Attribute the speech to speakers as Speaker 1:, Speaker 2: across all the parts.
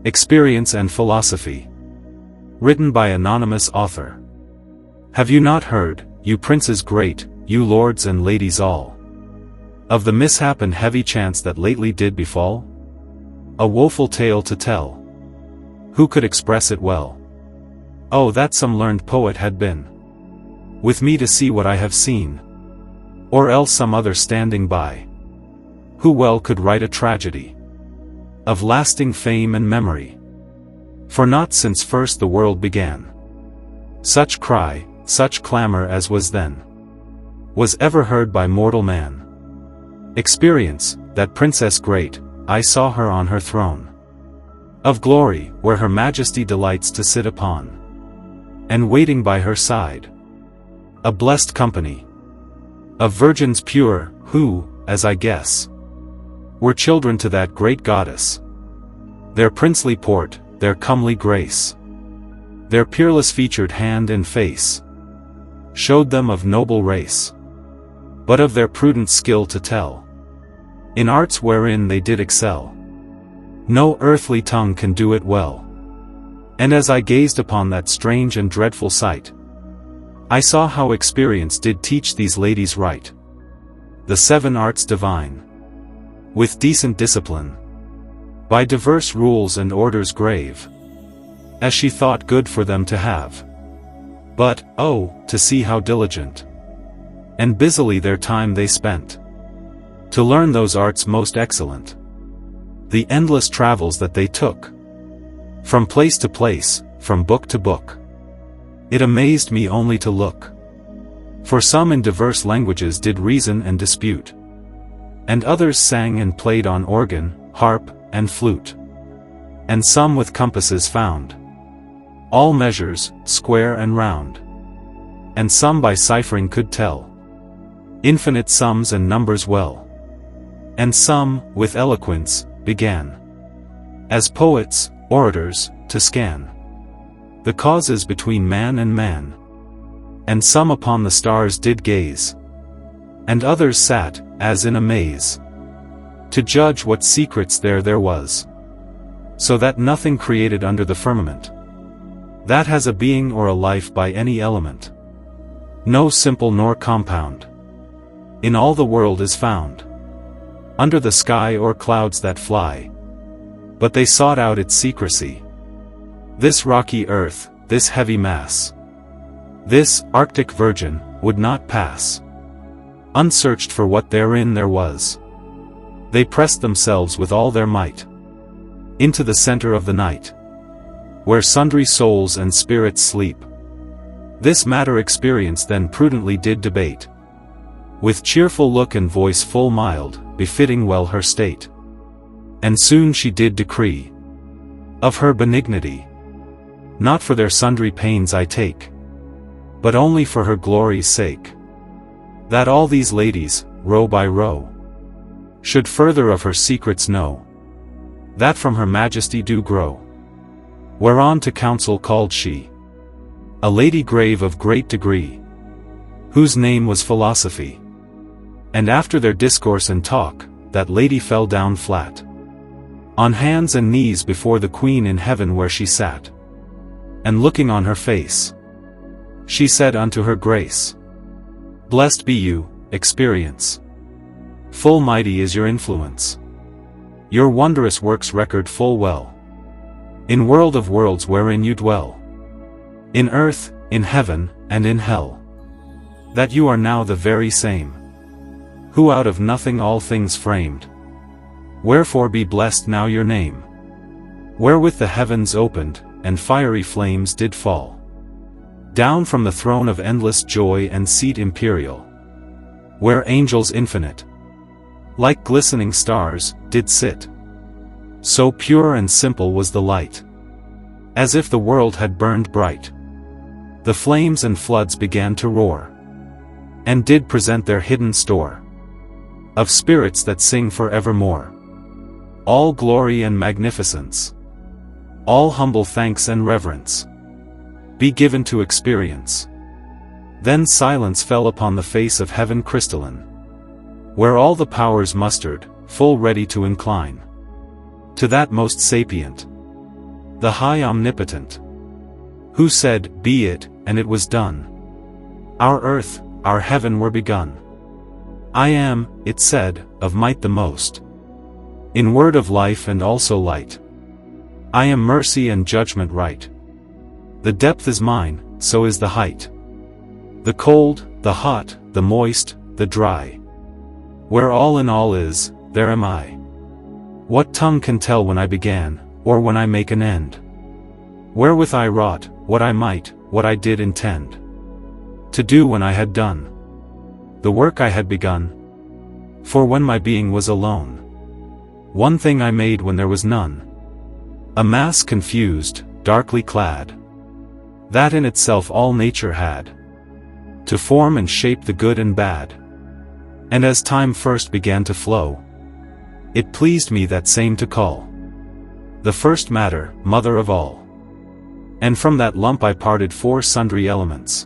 Speaker 1: Experience and Philosophy. Written by anonymous author. Have you not heard, you princes great, you lords and ladies all, of the mishap and heavy chance that lately did befall? A woeful tale to tell. Who could express it well? Oh, that some learned poet had been with me to see what I have seen, or else some other standing by, who well could write a tragedy of lasting fame and memory. For not since first the world began, such cry, such clamour as was then, was ever heard by mortal man. Experience, that princess great, I saw her on her throne of glory, where her majesty delights to sit upon, and waiting by her side a blessed company of virgins pure, who, as I guess, were children to that great goddess. Their princely port, their comely grace, their peerless-featured hand and face, showed them of noble race, but of their prudent skill to tell, in arts wherein they did excel, no earthly tongue can do it well. And as I gazed upon that strange and dreadful sight, I saw how experience did teach these ladies right the 7 arts divine, with decent discipline, by diverse rules and orders grave, as she thought good for them to have. But, oh, to see how diligent and busily their time they spent, to learn those arts most excellent, the endless travels that they took, from place to place, from book to book. It amazed me only to look, for some in diverse languages did reason and dispute, and others sang and played on organ, harp, and flute, and some with compasses found all measures, square and round, and some by ciphering could tell infinite sums and numbers well, and some, with eloquence, began, as poets, orators, to scan the causes between man and man, and some upon the stars did gaze, and others sat, as in a maze, to judge what secrets there was, so that nothing created under the firmament, that has a being or a life by any element, no simple nor compound, in all the world is found, under the sky or clouds that fly, but they sought out its secrecy. This rocky earth, this heavy mass, this Arctic virgin, would not pass unsearched for what therein there was. They pressed themselves with all their might into the center of the night, where sundry souls and spirits sleep. This matter experience then prudently did debate, with cheerful look and voice full mild, befitting well her state. And soon she did decree of her benignity, not for their sundry pains I take, but only for her glory's sake, that all these ladies, row by row, should further of her secrets know, that from her majesty do grow. Whereon to council called she a lady grave of great degree, whose name was Philosophy. And after their discourse and talk, that lady fell down flat on hands and knees before the Queen in heaven where she sat, and looking on her face, she said unto her grace, Blessed be you, Experience. Full mighty is your influence. Your wondrous works record full well, in world of worlds wherein you dwell, in earth, in heaven, and in hell, that you are now the very same, who out of nothing all things framed. Wherefore be blessed now your name, wherewith the heavens opened, and fiery flames did fall down from the throne of endless joy and seat imperial, where angels infinite, like glistening stars, did sit. So pure and simple was the light, as if the world had burned bright. The flames and floods began to roar, and did present their hidden store of spirits that sing for evermore. All glory and magnificence, all humble thanks and reverence, be given to Experience. Then silence fell upon the face of heaven crystalline, where all the powers mustered, full ready to incline to that most sapient the high omnipotent, who said, "Be it," and it was done. Our earth, our heaven were begun. I am, it said, of might the most, in word of life and also light. I am mercy and judgment right. The depth is mine, so is the height. The cold, the hot, the moist, the dry. Where all in all is, there am I. What tongue can tell when I began, or when I make an end? Wherewith I wrought, what I might, what I did intend to do when I had done the work I had begun. For when my being was alone, one thing I made when there was none, a mass confused, darkly clad, that in itself all nature had, to form and shape the good and bad. And as time first began to flow, it pleased me that same to call the first matter, mother of all. And from that lump I parted four sundry elements,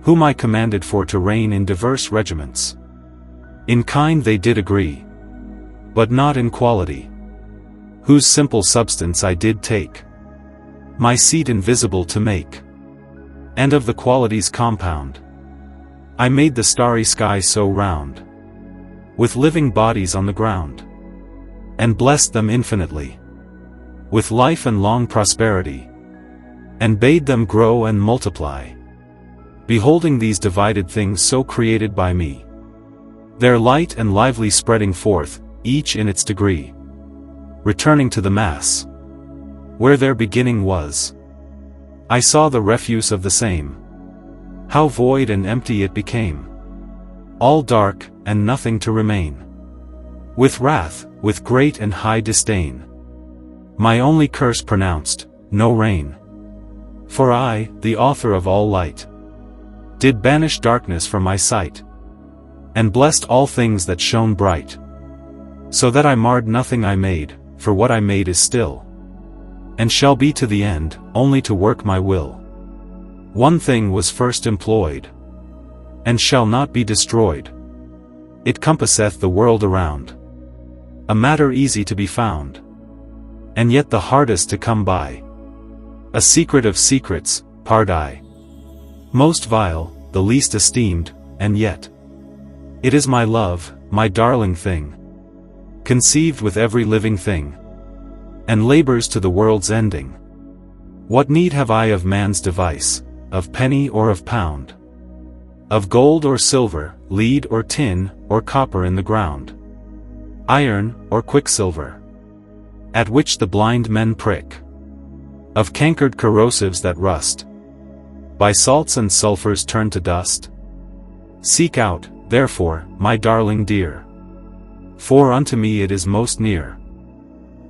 Speaker 1: whom I commanded for to reign in diverse regiments. In kind they did agree, but not in quality, whose simple substance I did take, my seat invisible to make. And of the qualities compound, I made the starry sky so round, with living bodies on the ground, and blessed them infinitely with life and long prosperity, and bade them grow and multiply, beholding these divided things so created by me, their light and lively spreading forth, each in its degree, returning to the mass, where their beginning was. I saw the refuse of the same, how void and empty it became, all dark, and nothing to remain. With wrath, with great and high disdain, my only curse pronounced, no rain. For I, the author of all light, did banish darkness from my sight, and blessed all things that shone bright, so that I marred nothing I made, for what I made is still, and shall be to the end, only to work my will. One thing was first employed, and shall not be destroyed. It compasseth the world around, a matter easy to be found, and yet the hardest to come by, a secret of secrets, pardai, most vile, the least esteemed, and yet it is my love, my darling thing, conceived with every living thing, and labors to the world's ending. What need have I of man's device, of penny or of pound, of gold or silver, lead or tin, or copper in the ground, iron, or quicksilver, at which the blind men prick, of cankered corrosives that rust, by salts and sulfurs turn to dust? Seek out, therefore, my darling dear, for unto me it is most near,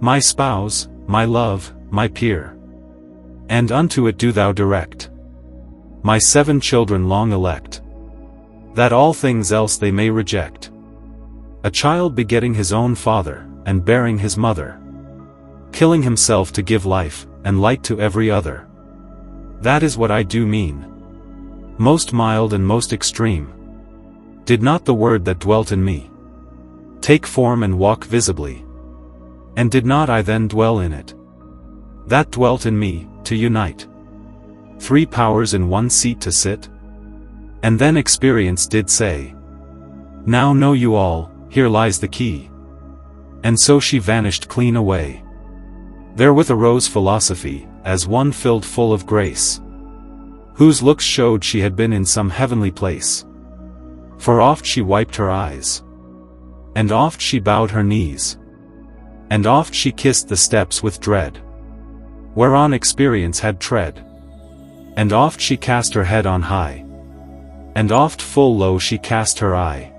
Speaker 1: my spouse, my love, my peer, and unto it do thou direct my 7 children long elect, that all things else they may reject. A child begetting his own father, and bearing his mother, killing himself to give life, and light to every other. That is what I do mean, most mild and most extreme. Did not the word that dwelt in me take form and walk visibly? And did not I then dwell in it, that dwelt in me, to unite 3 powers in one seat to sit? And then experience did say, now know you all, here lies the key. And so she vanished clean away. Therewith arose philosophy, as one filled full of grace, whose looks showed she had been in some heavenly place. For oft she wiped her eyes, and oft she bowed her knees, and oft she kissed the steps with dread, whereon experience had tread. And oft she cast her head on high, and oft full low she cast her eye,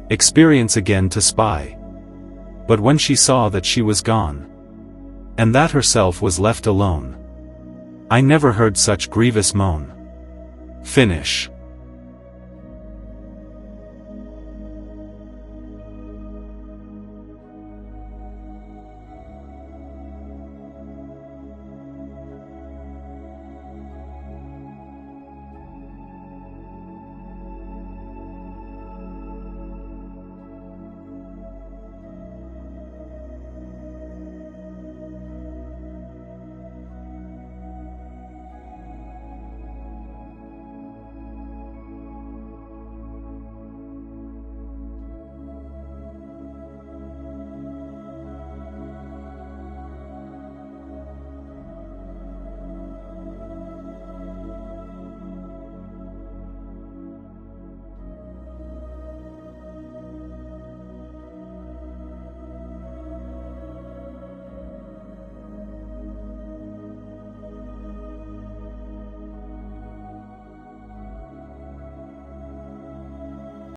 Speaker 1: experience again to spy. But when she saw that she was gone, and that herself was left alone, I never heard such grievous moan. Finish.